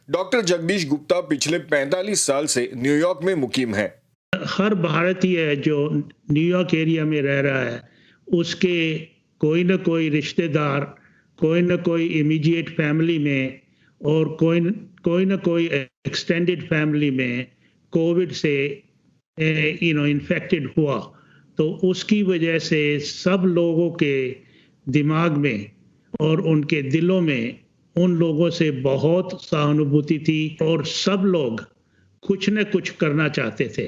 Doctor Jagdish Gupta पिछले 45 साल से न्यूयॉर्क में मुकीम है। हर भारतीय जो न्यूयॉर्क एरिया में रह रहा है उसके कोई ना कोई रिश्तेदार, कोई ना कोई इमीडिएट फैमिली में और कोई ना कोई एक्सटेंडेड फैमिली में कोविड से इन्फेक्टेड हुआ, तो उसकी वजह से सब लोगों के दिमाग में और उनके दिलों में उन लोगों से बहुत सहानुभूति थी और सब लोग कुछ न कुछ करना चाहते थे।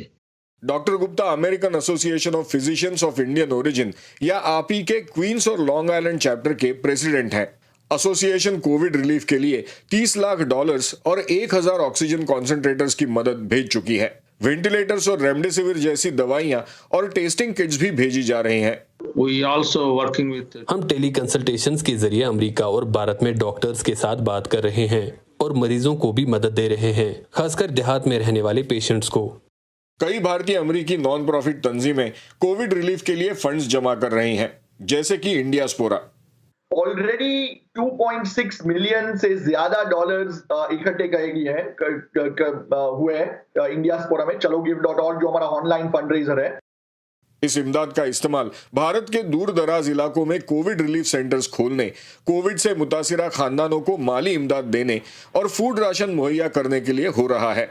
Doctor Gupta American association of physicians of Indian origin या आपी के क्वींस और लॉन्ग आइलैंड चैप्टर के प्रेसिडेंट हैं। एसोसिएशन कोविड रिलीफ के लिए $30 लाख और 1000 ऑक्सीजन कॉन्सेंट्रेटर्स की मदद भेज चुकी है। वेंटिलेटर्स और रेमडेसिविर जैसी दवाइयां और टेस्टिंग किट्स भी भेजी जा रही हैं। हम टेली कंसल्टेशंस के जरिए अमेरिका और भारत में डॉक्टर्स के साथ बात कर रहे हैं और मरीजों को भी मदद दे रहे हैं, खासकर देहात में रहने वाले पेशेंट्स को। कई भारतीय अमेरिकी नॉन प्रॉफिट तंजीमें कोविड रिलीफ के लिए फंड्स जमा कर रही हैं, जैसे कि इंडियास्पोरा। ऑलरेडी 2.6 मिलियन से ज्यादा डॉलर्स इकट्ठे हुए हैं इंडियास्पोरा में chalogive.org, जो हमारा ऑनलाइन फंडरेजर है। इस इमदाद का इस्तेमाल भारत के दूर दराज इलाकों में कोविड रिलीफ सेंटर्स खोलने, कोविड से मुतासिरा खानदानों को माली इमदाद देने और फूड राशन मुहैया करने के लिए हो रहा है।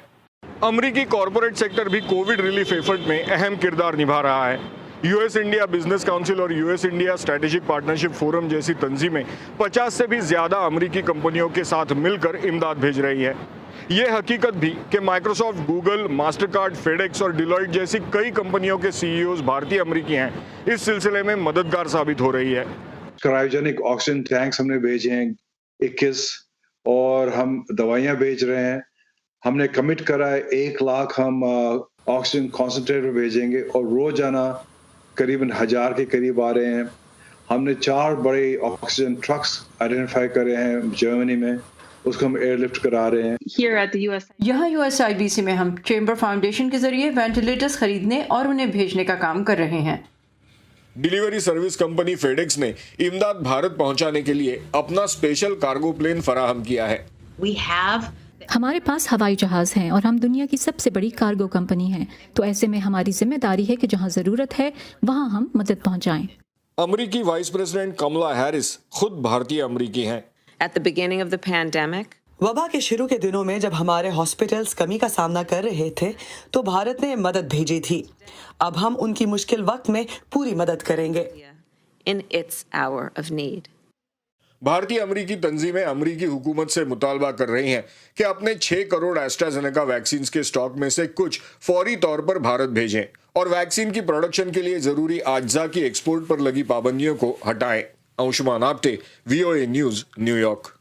अमेरिकी कॉरपोरेट सेक्टर भी कोविड रिलीफ एफर्ट में अहम किरदार निभा रहा है। यूएस इंडिया बिजनेस काउंसिल और US India strategic partnership forum जैसी तंजीमें 50 से भी ज्यादा अमेरिकी कंपनियों के साथ मिलकर इमदाद भेज रही है। ये हकीकत भी कि माइक्रोसॉफ्ट, गूगल, मास्टरकार्ड, फेडेक्स और डिलॉयट जैसी कई कंपनियों के सीईओज भारतीय अमेरिकी हैं, इस सिलसिले में मददगार साबित हो रही है। क्रायोजेनिक ऑक्सीजन टैंक्स हमने भेजे हैं 21 और हम दवाइयां भेज रहे हैं। हमने कमिट करा है 1 लाख हम ऑक्सीजन कॉन्सेंट्रेटर भेजेंगे और रोजाना करीबन 1000 के करीब आ रहे हैं। हमने 4 बड़े ऑक्सीजन ट्रक्स आइडेंटिफाई करे हैं जर्मनी में, उसको हम एयरलिफ्ट करा रहे हैं। यहाँ USIBC में हम चेंबर फाउंडेशन के जरिए वेंटिलेटर्स खरीदने और उन्हें भेजने का काम कर रहे हैं। डिलीवरी सर्विस कंपनी फेडेक्स ने इमदाद भारत पहुंचाने के लिए अपना स्पेशल कार्गो प्लेन फराहम किया है। हमारे पास हवाई जहाज हैं और हम दुनिया की सबसे बड़ी कार्गो कंपनी हैं, तो ऐसे में हमारी जिम्मेदारी है कि जहां जरूरत है वहां हम मदद पहुंचाएं। अमेरिकी वाइस प्रेसिडेंट कमला हैरिस खुद भारतीय अमेरिकी हैं। At the beginning of the pandemic, वबा के शुरू के दिनों में जब हमारे हॉस्पिटल्स कमी का सामना कर रहे थे तो भारत ने मदद भेजी थी। अब हम उनकी मुश्किल वक्त में पूरी मदद करेंगे। in its hour of need. भारतीय अमेरिकी तंजीमें अमेरिकी हुकूमत से मुतालबा कर रही हैं कि अपने 6 करोड़ एस्ट्राजेनेका वैक्सीन के स्टॉक में से कुछ फौरी तौर पर भारत भेजें और वैक्सीन की प्रोडक्शन के लिए जरूरी अज्जा की एक्सपोर्ट पर लगी पाबंदियों को हटाएं। Anshuman Apte, VOA news, New York.